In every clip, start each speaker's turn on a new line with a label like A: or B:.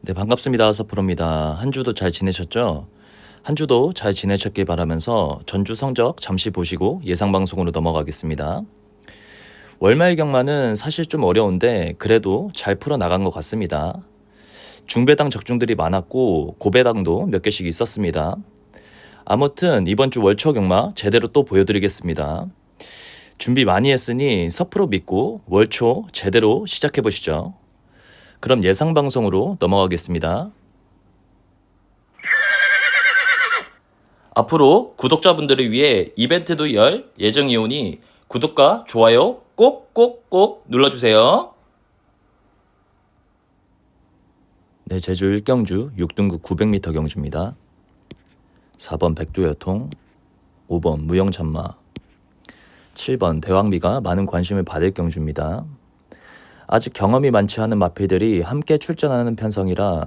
A: 네, 반갑습니다. 서프로입니다. 한 주도 잘 지내셨죠? 한 주도 잘 지내셨길 바라면서 전주 성적 잠시 보시고 예상 방송으로 넘어가겠습니다. 월말 경마는 사실 좀 어려운데 그래도 잘 풀어나간 것 같습니다. 중배당 적중들이 많았고 고배당도 몇 개씩 있었습니다. 아무튼 이번 주 월초 경마 제대로 또 보여드리겠습니다. 준비 많이 했으니 서프로 믿고 월초 제대로 시작해보시죠. 그럼 예상 방송으로 넘어가겠습니다. 앞으로 구독자분들을 위해 이벤트도 열 예정이오니 구독과 좋아요 꼭꼭꼭 눌러주세요. 네, 제주 1경주 6등급 900m 경주입니다. 4번 백두여통, 5번 무영천마, 7번 대왕비가 많은 관심을 받을 경주입니다. 아직 경험이 많지 않은 마필들이 함께 출전하는 편성이라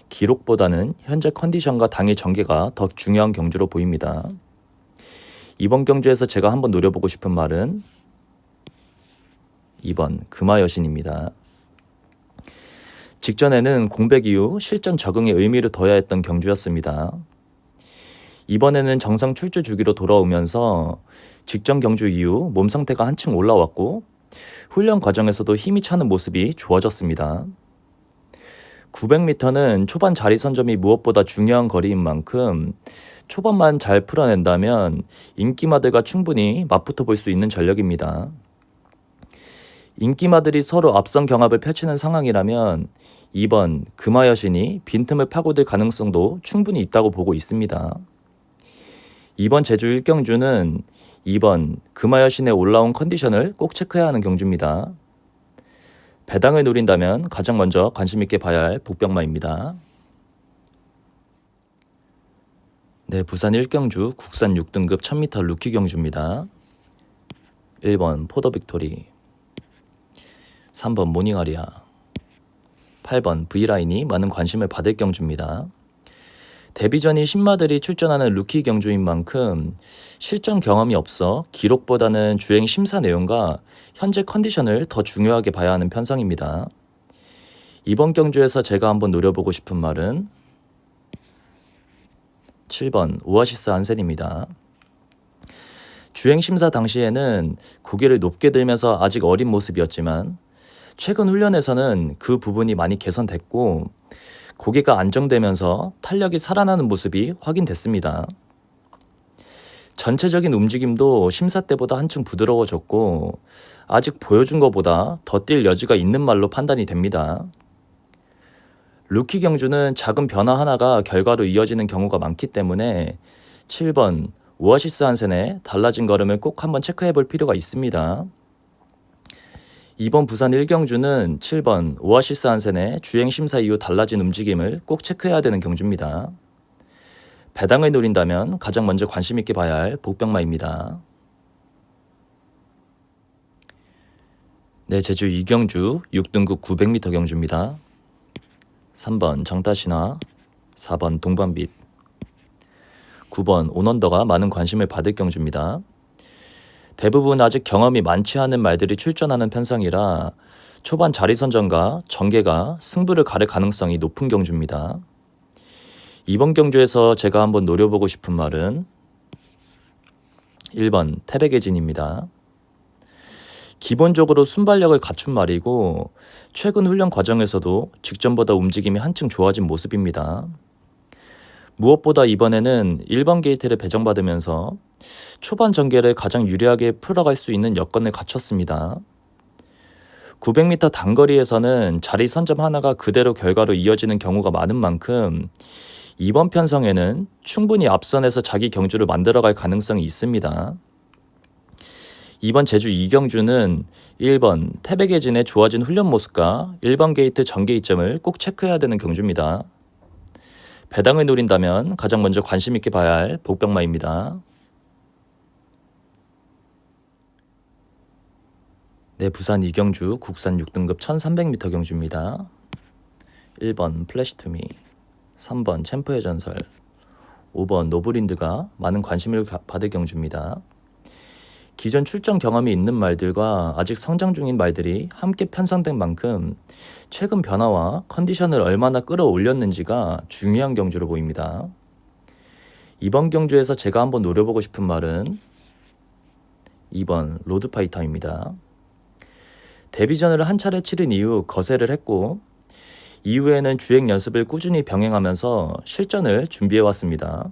A: 기록보다는 현재 컨디션과 당일 전개가 더 중요한 경주로 보입니다. 이번 경주에서 제가 한번 노려보고 싶은 말은 2번 금화여신입니다. 직전에는 공백 이후 실전 적응에 의미를 둬야 했던 경주였습니다. 이번에는 정상 출주 주기로 돌아오면서 직전 경주 이후 몸 상태가 한층 올라왔고 훈련 과정에서도 힘이 차는 모습이 좋아졌습니다. 900m는 초반 자리 선점이 무엇보다 중요한 거리인 만큼 초반만 잘 풀어낸다면 인기마들과 충분히 맞붙어 볼 수 있는 전력입니다. 인기마들이 서로 앞선 경합을 펼치는 상황이라면 2번 금화여신이 빈틈을 파고들 가능성도 충분히 있다고 보고 있습니다. 이번 제주 1경주는 2번 금화여신의 올라온 컨디션을 꼭 체크해야 하는 경주입니다. 배당을 노린다면 가장 먼저 관심있게 봐야 할 복병마입니다. 네, 부산 1경주 국산 6등급 1000m 루키 경주입니다. 1번 포더 빅토리, 3번 모닝아리아, 8번 V라인이 많은 관심을 받을 경주입니다. 데뷔전이 신마들이 출전하는 루키 경주인 만큼 실전 경험이 없어 기록보다는 주행 심사 내용과 현재 컨디션을 더 중요하게 봐야 하는 편성입니다. 이번 경주에서 제가 한번 노려보고 싶은 말은 7번 오아시스 한센입니다. 주행 심사 당시에는 고개를 높게 들면서 아직 어린 모습이었지만 최근 훈련에서는 그 부분이 많이 개선됐고 고개가 안정되면서 탄력이 살아나는 모습이 확인됐습니다. 전체적인 움직임도 심사 때보다 한층 부드러워졌고 아직 보여준 것보다 더 뛸 여지가 있는 말로 판단이 됩니다. 루키 경주는 작은 변화 하나가 결과로 이어지는 경우가 많기 때문에 7번 오아시스 한센의 달라진 걸음을 꼭 한번 체크해 볼 필요가 있습니다. 이번 부산 1경주는 7번 오아시스 한센의 주행 심사 이후 달라진 움직임을 꼭 체크해야 되는 경주입니다. 배당을 노린다면 가장 먼저 관심 있게 봐야 할 복병마입니다. 네, 제주 2경주 6등급 900m 경주입니다. 3번 정타신화, 4번 동반빛, 9번 온언더가 많은 관심을 받을 경주입니다. 대부분 아직 경험이 많지 않은 말들이 출전하는 편성이라 초반 자리 선정과 전개가 승부를 가를 가능성이 높은 경주입니다. 이번 경주에서 제가 한번 노려보고 싶은 말은 1번 태백의진입니다. 기본적으로 순발력을 갖춘 말이고 최근 훈련 과정에서도 직전보다 움직임이 한층 좋아진 모습입니다. 무엇보다 이번에는 1번 게이트를 배정받으면서 초반 전개를 가장 유리하게 풀어갈 수 있는 여건을 갖췄습니다. 900m 단거리에서는 자리 선점 하나가 그대로 결과로 이어지는 경우가 많은 만큼 이번 편성에는 충분히 앞선에서 자기 경주를 만들어갈 가능성이 있습니다. 이번 제주 2경주는 1번 태백의진의 좋아진 훈련 모습과 1번 게이트 전개 이점을 꼭 체크해야 되는 경주입니다. 배당을 노린다면 가장 먼저 관심 있게 봐야 할 복병마입니다. 네, 부산 2경주 국산 6등급 1300m 경주입니다. 1번 플래시투미, 3번 챔프의 전설, 5번 노브린드가 많은 관심을 받을 경주입니다. 기존 출전 경험이 있는 말들과 아직 성장 중인 말들이 함께 편성된 만큼 최근 변화와 컨디션을 얼마나 끌어올렸는지가 중요한 경주로 보입니다. 이번 경주에서 제가 한번 노려보고 싶은 말은 2번 로드파이터입니다. 데뷔전을 한 차례 치른 이후 거세를 했고 이후에는 주행 연습을 꾸준히 병행하면서 실전을 준비해왔습니다.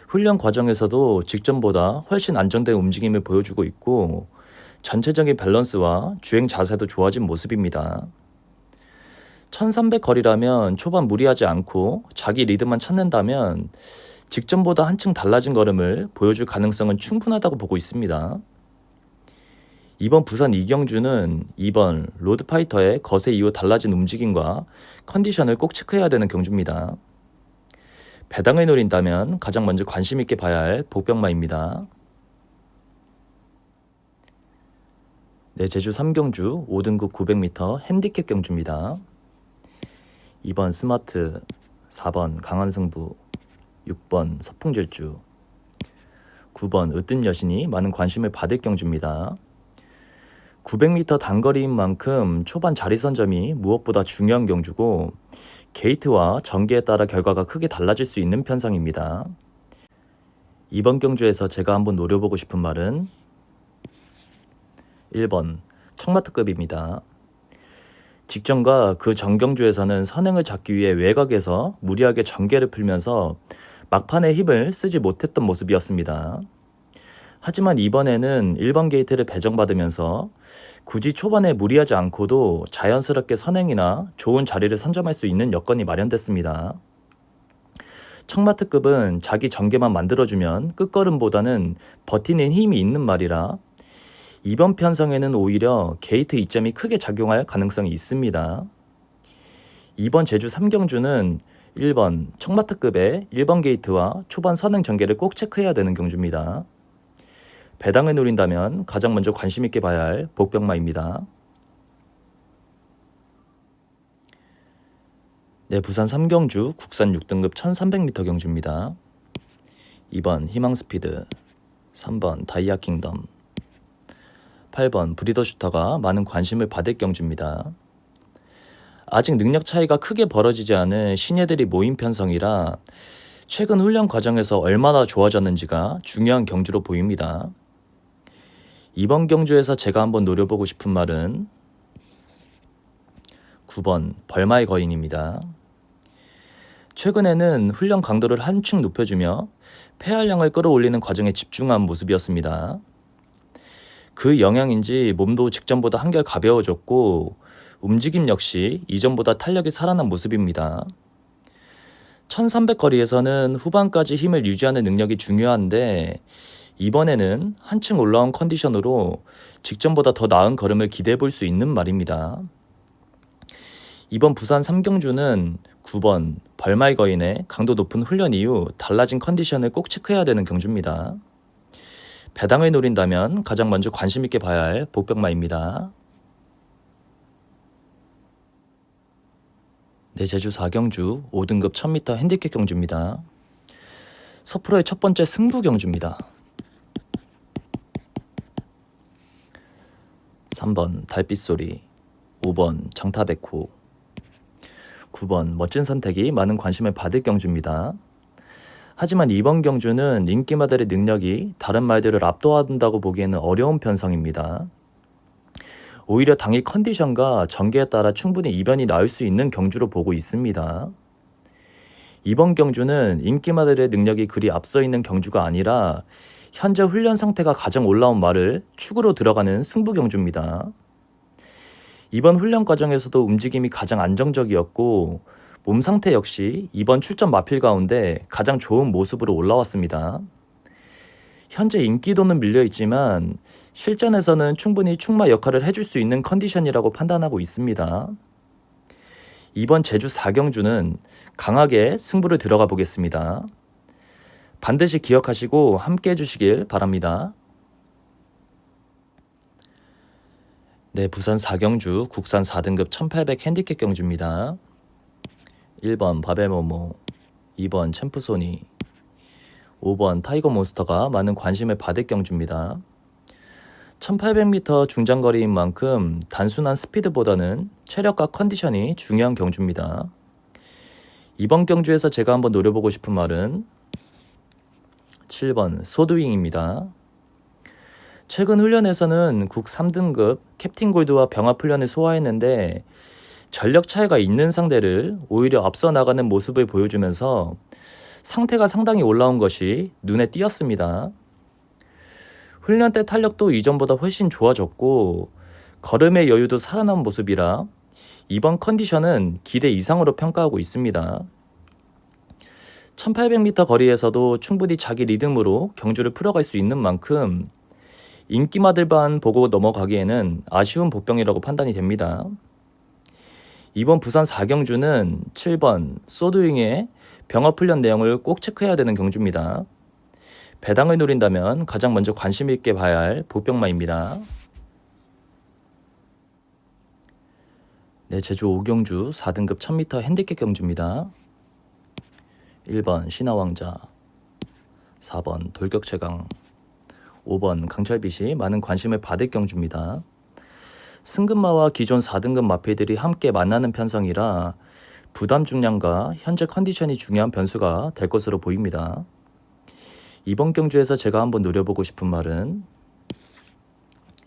A: 훈련 과정에서도 직전보다 훨씬 안정된 움직임을 보여주고 있고 전체적인 밸런스와 주행 자세도 좋아진 모습입니다. 1300 거리라면 초반 무리하지 않고 자기 리드만 찾는다면 직전보다 한층 달라진 걸음을 보여줄 가능성은 충분하다고 보고 있습니다. 이번 부산 이경주는 2번 로드파이터의 거세 이후 달라진 움직임과 컨디션을 꼭 체크해야 되는 경주입니다. 배당을 노린다면 가장 먼저 관심 있게 봐야 할 복병마입니다. 네, 제주 3경주 5등급 900m 핸디캡 경주입니다. 2번 스마트, 4번 강한승부, 6번 서풍질주, 9번 으뜸 여신이 많은 관심을 받을 경주입니다. 900m 단거리인 만큼 초반 자리 선점이 무엇보다 중요한 경주고 게이트와 전개에 따라 결과가 크게 달라질 수 있는 편성입니다. 이번 경주에서 제가 한번 노려보고 싶은 말은 1번 청마트급입니다. 직전과 그 전경주에서는 선행을 잡기 위해 외곽에서 무리하게 전개를 풀면서 막판에 힘을 쓰지 못했던 모습이었습니다. 하지만 이번에는 1번 게이트를 배정받으면서 굳이 초반에 무리하지 않고도 자연스럽게 선행이나 좋은 자리를 선점할 수 있는 여건이 마련됐습니다. 청마트급은 자기 전개만 만들어주면 끝걸음보다는 버티는 힘이 있는 말이라 이번 편성에는 오히려 게이트 이점이 크게 작용할 가능성이 있습니다. 이번 제주 3경주는 1번 청마트급의 1번 게이트와 초반 선행 전개를 꼭 체크해야 되는 경주입니다. 배당을 노린다면 가장 먼저 관심 있게 봐야 할 복병마입니다. 네, 부산 3경주 국산 6등급 1300m 경주입니다. 2번 희망스피드, 3번 다이아킹덤, 8번 브리더슈터가 많은 관심을 받을 경주입니다. 아직 능력 차이가 크게 벌어지지 않은 신예들이 모인 편성이라 최근 훈련 과정에서 얼마나 좋아졌는지가 중요한 경주로 보입니다. 이번 경주에서 제가 한번 노려보고 싶은 말은 9번 벌마의 거인입니다. 최근에는 훈련 강도를 한층 높여주며 폐활량을 끌어올리는 과정에 집중한 모습이었습니다. 그 영향인지 몸도 직전보다 한결 가벼워졌고 움직임 역시 이전보다 탄력이 살아난 모습입니다. 1300 거리에서는 후반까지 힘을 유지하는 능력이 중요한데 이번에는 한층 올라온 컨디션으로 직전보다 더 나은 걸음을 기대해 볼 수 있는 말입니다. 이번 부산 3경주는 9번 벌마의 거인의 강도 높은 훈련 이후 달라진 컨디션을 꼭 체크해야 되는 경주입니다. 배당을 노린다면 가장 먼저 관심 있게 봐야 할 복병마입니다. 네, 제주 4경주 5등급 1000m 핸디캡 경주입니다. 서프로의 첫 번째 승부 경주입니다. 3번 달빛소리, 5번 장타백호, 9번 멋진 선택이 많은 관심을 받을 경주입니다. 하지만 이번 경주는 인기마들의 능력이 다른 말들을 압도한다고 보기에는 어려운 편성입니다. 오히려 당일 컨디션과 전개에 따라 충분히 이변이 나올 수 있는 경주로 보고 있습니다. 이번 경주는 인기마들의 능력이 그리 앞서 있는 경주가 아니라 현재 훈련 상태가 가장 올라온 말을 축으로 들어가는 승부 경주입니다. 이번 훈련 과정에서도 움직임이 가장 안정적이었고 몸 상태 역시 이번 출전 마필 가운데 가장 좋은 모습으로 올라왔습니다. 현재 인기도는 밀려있지만 실전에서는 충분히 축마 역할을 해줄 수 있는 컨디션이라고 판단하고 있습니다. 이번 제주 4경주는 강하게 승부를 들어가 보겠습니다. 반드시 기억하시고 함께 해주시길 바랍니다. 네, 부산 4경주 국산 4등급 1800 핸디캡 경주입니다. 1번 바벨모모, 2번 챔프소니, 5번 타이거 몬스터가 많은 관심을 받을 경주입니다. 1800m 중장거리인 만큼 단순한 스피드보다는 체력과 컨디션이 중요한 경주입니다. 이번 경주에서 제가 한번 노려보고 싶은 말은 7번 소드윙입니다. 최근 훈련에서는 국 3등급 캡틴 골드와 병합 훈련을 소화했는데 전력 차이가 있는 상대를 오히려 앞서 나가는 모습을 보여주면서 상태가 상당히 올라온 것이 눈에 띄었습니다. 훈련 때 탄력도 이전보다 훨씬 좋아졌고 걸음의 여유도 살아난 모습이라 이번 컨디션은 기대 이상으로 평가하고 있습니다. 1800m 거리에서도 충분히 자기 리듬으로 경주를 풀어갈 수 있는 만큼 인기마들만 보고 넘어가기에는 아쉬운 복병이라고 판단이 됩니다. 이번 부산 4경주는 7번 소드윙의 병합 훈련 내용을 꼭 체크해야 되는 경주입니다. 배당을 노린다면 가장 먼저 관심 있게 봐야 할 복병마입니다. 네, 제주 5경주 4등급 1000m 핸디캡 경주입니다. 1번 신화왕자, 4번 돌격최강, 5번 강철빛이 많은 관심을 받을 경주입니다. 승급마와 기존 4등급 마필들이 함께 만나는 편성이라 부담 중량과 현재 컨디션이 중요한 변수가 될 것으로 보입니다. 이번 경주에서 제가 한번 노려보고 싶은 말은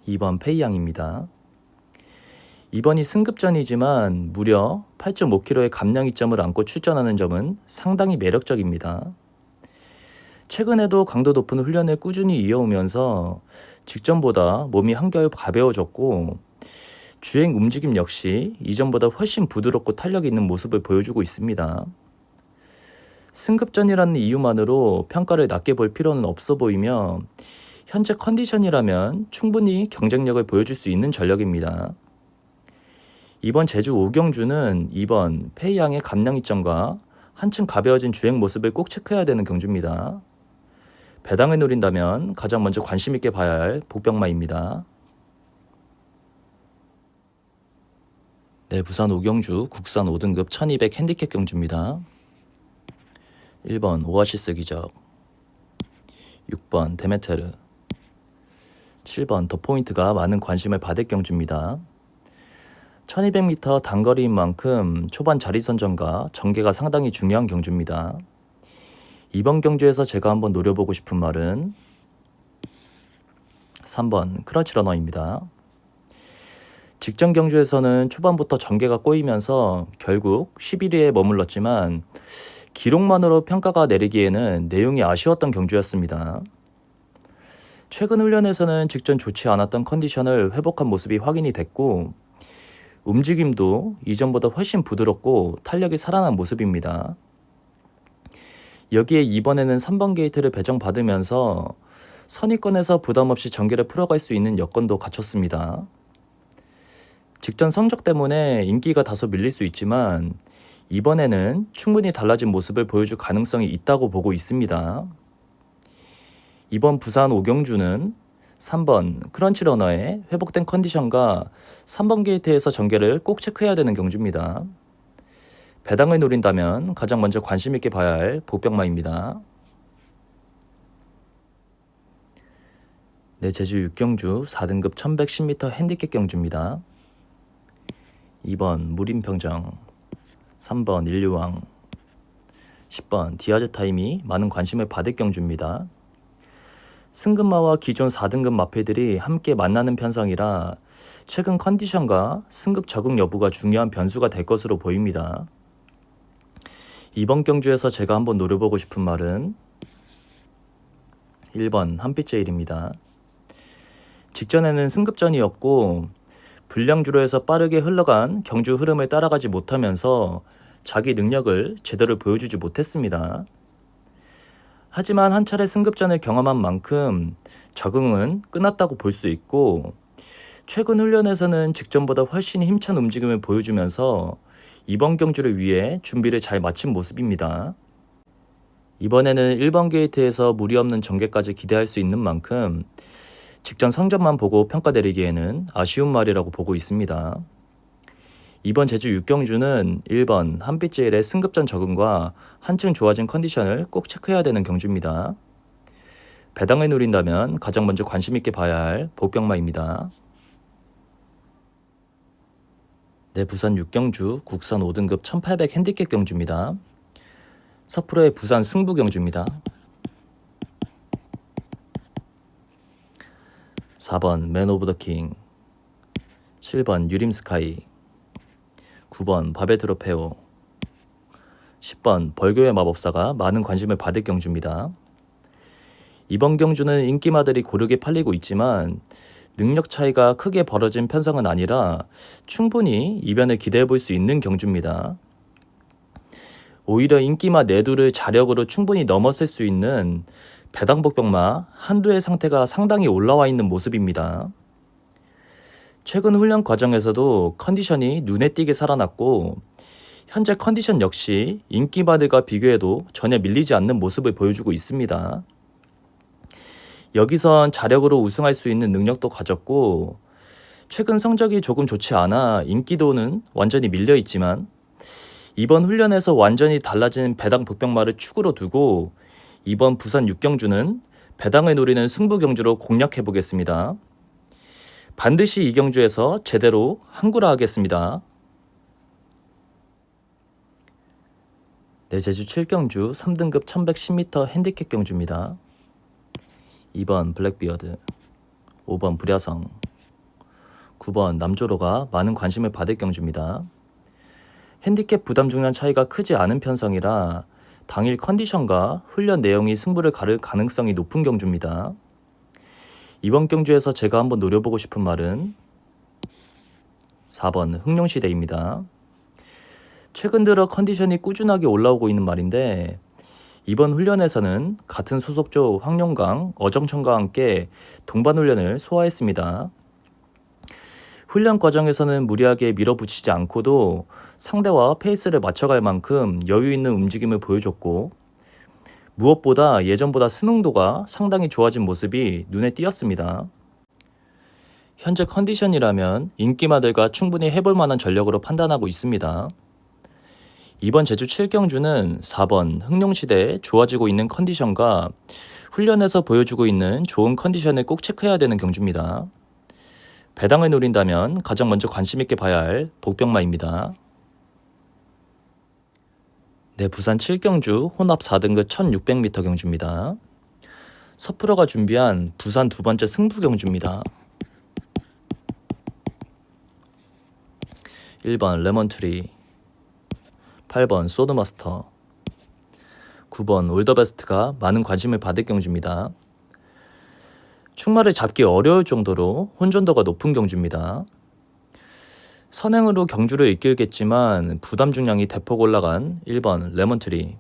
A: 2번 페이양입니다. 이번이 승급전이지만 무려 8.5kg의 감량 이점을 안고 출전하는 점은 상당히 매력적입니다. 최근에도 강도 높은 훈련을 꾸준히 이어오면서 직전보다 몸이 한결 가벼워졌고 주행 움직임 역시 이전보다 훨씬 부드럽고 탄력이 있는 모습을 보여주고 있습니다. 승급전이라는 이유만으로 평가를 낮게 볼 필요는 없어 보이며 현재 컨디션이라면 충분히 경쟁력을 보여줄 수 있는 전력입니다. 이번 제주 5경주는 2번 페이양의 감량 이점과 한층 가벼워진 주행 모습을 꼭 체크해야 되는 경주입니다. 배당을 노린다면 가장 먼저 관심 있게 봐야 할 복병마입니다. 네, 부산 5경주 국산 5등급 1200 핸디캡 경주입니다. 1번 오아시스 기적, 6번 데메테르, 7번 더 포인트가 많은 관심을 받을 경주입니다. 1200m 단거리인 만큼 초반 자리 선정과 전개가 상당히 중요한 경주입니다. 이번 경주에서 제가 한번 노려보고 싶은 말은 3번 크러치 러너입니다. 직전 경주에서는 초반부터 전개가 꼬이면서 결국 11위에 머물렀지만 기록만으로 평가가 내리기에는 내용이 아쉬웠던 경주였습니다. 최근 훈련에서는 직전 좋지 않았던 컨디션을 회복한 모습이 확인이 됐고 움직임도 이전보다 훨씬 부드럽고 탄력이 살아난 모습입니다. 여기에 이번에는 3번 게이트를 배정받으면서 선입권에서 부담없이 전개를 풀어갈 수 있는 여건도 갖췄습니다. 직전 성적 때문에 인기가 다소 밀릴 수 있지만 이번에는 충분히 달라진 모습을 보여줄 가능성이 있다고 보고 있습니다. 이번 부산 5경주는 3번 크런치러너의 회복된 컨디션과 3번 게이트에서 전개를 꼭 체크해야 되는 경주입니다. 배당을 노린다면 가장 먼저 관심 있게 봐야 할 복병마입니다. 네, 제주 6경주 4등급 1110m 핸디캡 경주입니다. 2번 무림평정, 3번 인류왕, 10번 디아즈 타임이 많은 관심을 받을 경주입니다. 승급마와 기존 4등급 마필들이 함께 만나는 편성이라 최근 컨디션과 승급 적응 여부가 중요한 변수가 될 것으로 보입니다. 이번 경주에서 제가 한번 노려보고 싶은 말은 1번 한빛제일입니다. 직전에는 승급전이었고 불량주로에서 빠르게 흘러간 경주 흐름을 따라가지 못하면서 자기 능력을 제대로 보여주지 못했습니다. 하지만 한 차례 승급전을 경험한 만큼 적응은 끝났다고 볼 수 있고 최근 훈련에서는 직전보다 훨씬 힘찬 움직임을 보여주면서 이번 경주를 위해 준비를 잘 마친 모습입니다. 이번에는 1번 게이트에서 무리 없는 전개까지 기대할 수 있는 만큼 직전 성적만 보고 평가 내리기에는 아쉬운 말이라고 보고 있습니다. 이번 제주 6경주는 1번 한빛제일의 승급전 적응과 한층 좋아진 컨디션을 꼭 체크해야 되는 경주입니다. 배당을 노린다면 가장 먼저 관심 있게 봐야 할 복병마입니다. 네, 부산 6경주 국산 5등급 1800 핸디캡 경주입니다. 서프로의 부산 승부 경주입니다. 4번 맨 오브 더 킹, 7번 유림스카이, 9번 바베트로페오, 10번 벌교의 마법사가 많은 관심을 받을 경주입니다. 이번 경주는 인기마들이 고르게 팔리고 있지만 능력 차이가 크게 벌어진 편성은 아니라 충분히 이변을 기대해 볼 수 있는 경주입니다. 오히려 인기마 내두를 자력으로 충분히 넘어설 수 있는 배당복병마 한두의 상태가 상당히 올라와 있는 모습입니다. 최근 훈련 과정에서도 컨디션이 눈에 띄게 살아났고 현재 컨디션 역시 인기마들과 비교해도 전혀 밀리지 않는 모습을 보여주고 있습니다. 여기선 자력으로 우승할 수 있는 능력도 가졌고 최근 성적이 조금 좋지 않아 인기도는 완전히 밀려있지만 이번 훈련에서 완전히 달라진 배당 복병마를 축으로 두고 이번 부산 6경주는 배당을 노리는 승부 경주로 공략해 보겠습니다. 반드시 이 경주에서 제대로 항구라 하겠습니다. 네, 제주 7경주 3등급 1110m 핸디캡 경주입니다. 2번 블랙비어드, 5번 불야성, 9번 남조로가 많은 관심을 받을 경주입니다. 핸디캡 부담 중량 차이가 크지 않은 편성이라 당일 컨디션과 훈련 내용이 승부를 가를 가능성이 높은 경주입니다. 이번 경주에서 제가 한번 노려보고 싶은 말은 4번 흥룡시대입니다. 최근 들어 컨디션이 꾸준하게 올라오고 있는 말인데 이번 훈련에서는 같은 소속조 황룡강, 어정천과 함께 동반 훈련을 소화했습니다. 훈련 과정에서는 무리하게 밀어붙이지 않고도 상대와 페이스를 맞춰갈 만큼 여유 있는 움직임을 보여줬고 무엇보다 예전보다 스능도가 상당히 좋아진 모습이 눈에 띄었습니다. 현재 컨디션이라면 인기마들과 충분히 해볼 만한 전력으로 판단하고 있습니다. 이번 제주 7경주는 4번 흥룡시대에 좋아지고 있는 컨디션과 훈련에서 보여주고 있는 좋은 컨디션을 꼭 체크해야 되는 경주입니다. 배당을 노린다면 가장 먼저 관심 있게 봐야 할 복병마입니다. 네, 부산 7경주 혼합 4등급 1600m 경주입니다. 서프로가 준비한 부산 두 번째 승부 경주입니다. 1번 레몬트리, 8번 소드마스터, 9번 올더베스트가 많은 관심을 받을 경주입니다. 충마를 잡기 어려울 정도로 혼전도가 높은 경주입니다. 선행으로 경주를 이끌겠지만 부담 중량이 대폭 올라간 1번 레몬트리,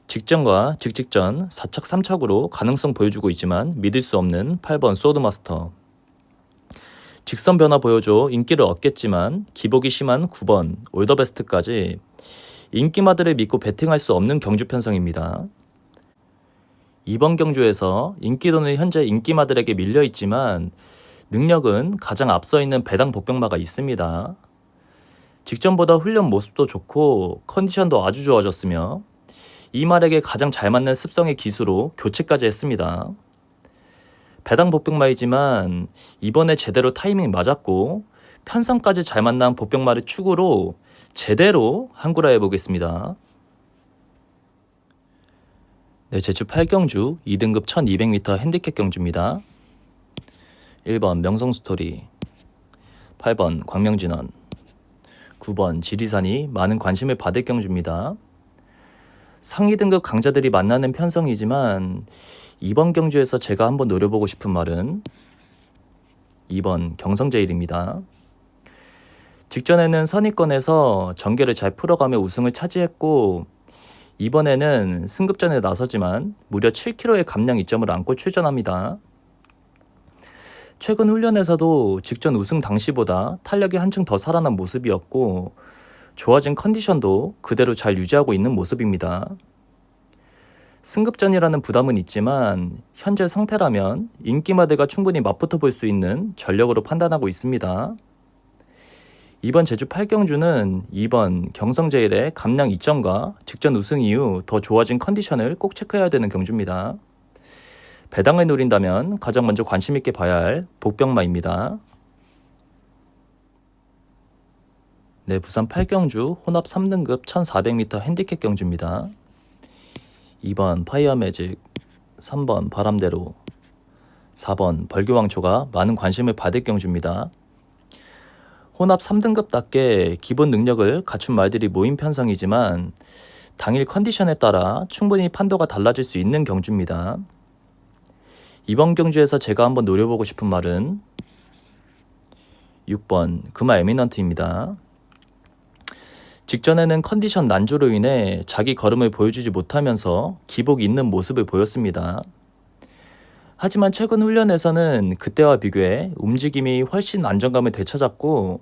A: 직전과 직직전 4착 3착으로 가능성 보여주고 있지만 믿을 수 없는 8번 소드마스터, 직선 변화 보여줘 인기를 얻겠지만 기복이 심한 9번 올더베스트까지 인기마들을 믿고 배팅할 수 없는 경주 편성입니다. 이번 경주에서 인기도는 현재 인기마들에게 밀려있지만 능력은 가장 앞서 있는 배당 복병마가 있습니다. 직전보다 훈련 모습도 좋고 컨디션도 아주 좋아졌으며 이 말에게 가장 잘 맞는 습성의 기수로 교체까지 했습니다. 배당 복병마이지만 이번에 제대로 타이밍 맞았고 편성까지 잘 만난 복병마를 축으로 제대로 항구라 해보겠습니다. 네, 제주 8경주 2등급 1200m 핸디캡 경주입니다. 1번 명성스토리, 8번 광명진원, 9번 지리산이 많은 관심을 받을 경주입니다. 상위 등급 강자들이 만나는 편성이지만 이번 경주에서 제가 한번 노려보고 싶은 말은 2번 경성제일입니다. 직전에는 선입권에서 전개를 잘 풀어가며 우승을 차지했고 이번에는 승급전에 나서지만 무려 7kg의 감량 이점을 안고 출전합니다. 최근 훈련에서도 직전 우승 당시보다 탄력이 한층 더 살아난 모습이었고 좋아진 컨디션도 그대로 잘 유지하고 있는 모습입니다. 승급전이라는 부담은 있지만 현재 상태라면 인기마들과 충분히 맞붙어 볼 수 있는 전력으로 판단하고 있습니다. 이번 제주 8경주는 2번 경성제일의 감량 이점과 직전 우승 이후 더 좋아진 컨디션을 꼭 체크해야 되는 경주입니다. 배당을 노린다면 가장 먼저 관심 있게 봐야 할 복병마입니다. 네, 부산 8경주 혼합 3등급 1400m 핸디캡 경주입니다. 2번 파이어 매직, 3번 바람대로, 4번 벌교왕초가 많은 관심을 받을 경주입니다. 혼합 3등급답게 기본 능력을 갖춘 말들이 모인 편성이지만 당일 컨디션에 따라 충분히 판도가 달라질 수 있는 경주입니다. 이번 경주에서 제가 한번 노려보고 싶은 말은 6번 금화 에미넌트입니다. 직전에는 컨디션 난조로 인해 자기 걸음을 보여주지 못하면서 기복이 있는 모습을 보였습니다. 하지만 최근 훈련에서는 그때와 비교해 움직임이 훨씬 안정감을 되찾았고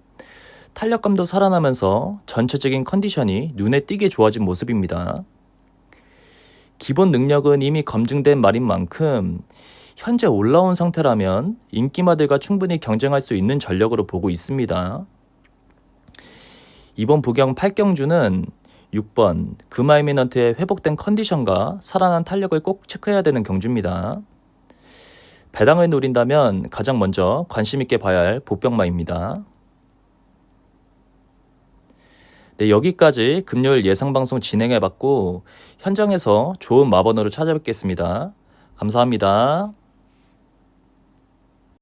A: 탄력감도 살아나면서 전체적인 컨디션이 눈에 띄게 좋아진 모습입니다. 기본 능력은 이미 검증된 말인 만큼 현재 올라온 상태라면 인기마들과 충분히 경쟁할 수 있는 전력으로 보고 있습니다. 이번 부경 8경주는 6번 금화에미넌트의 회복된 컨디션과 살아난 탄력을 꼭 체크해야 되는 경주입니다. 배당을 노린다면 가장 먼저 관심 있게 봐야 할 복병마입니다. 네, 여기까지 금요일 예상방송 진행해봤고 현장에서 좋은 마번으로 찾아뵙겠습니다. 감사합니다.